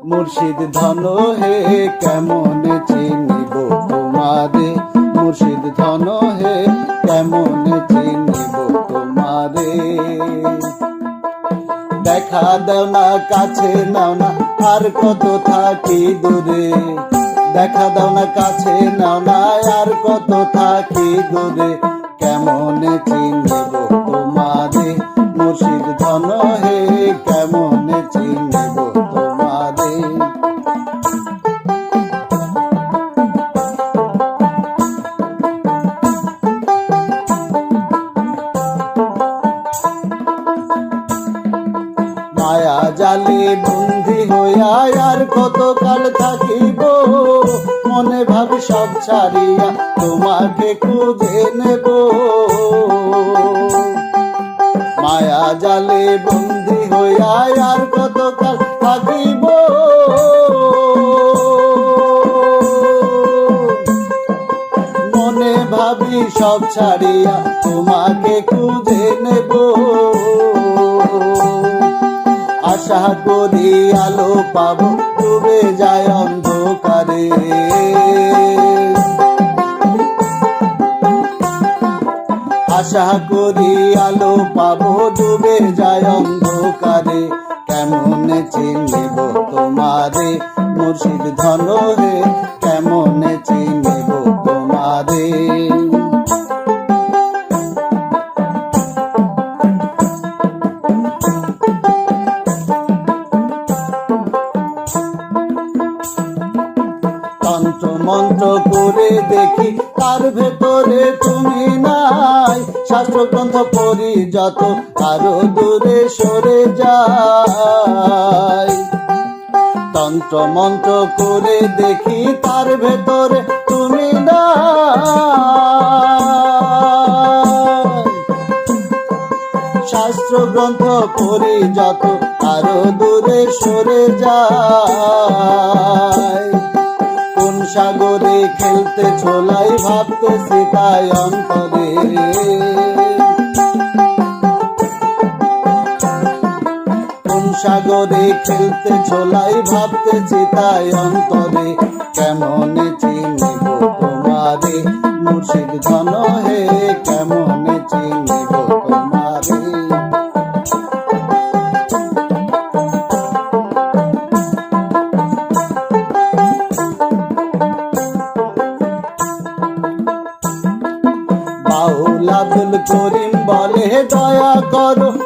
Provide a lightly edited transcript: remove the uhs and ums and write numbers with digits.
মুর্শিদ ধন হে কেমন চিনিব তোমারে, মুর্শিদ ধন হে কেমন চিনিব তোমারে। দেখা দাও না কাছে নাও না আর কত থাকি দূরে, দেখা দাও না কাছে নাও না আর কত থাকি দূরে, কেমন চিনিব তোমারে, মুর্শিদ ধন হে কেমন চিনিব তোমারে। মায়া জালে বন্দী হইয়া আর কত কাল থাকিব, মনে ভাবি সব ছাড়িয়া তোমাকে খুঁজে নেব। মায়া জালে বন্দী হইয়া আর কত কাল থাকিব, মনে ভাবি সব ছাড়িয়া তোমাকে খুঁজে নেব। আশা করি আলো পাবো ডুবে যায় অন্ধকারে, আশা করি আলো পাবো ডুবে যায় অন্ধকারে, কেমন চিনিব তোমারে, মুর্শিদ ধন হে কেমন চিনিব তোমারে। তন্ত্র মন্ত্র করে দেখি তার ভেতরে তুমি নাই, শাস্ত্র গ্রন্থ পড়ি যত আরো দূরে সরে যায়। তন্ত্র মন্ত্র করে দেখি তার ভেতরে তুমি নাই, শাস্ত্র গ্রন্থ পড়ি যত আরো দূরে সরে যায়। কোন সাগরে খেলতে ছোলাই ভাবতে তাই অন্তরে, কোন সাগরে খেলতে ছোলাই ভাবতে তাই অন্তরে, কেমন চিনিব তোমারে, মুর্শিদ ধন হে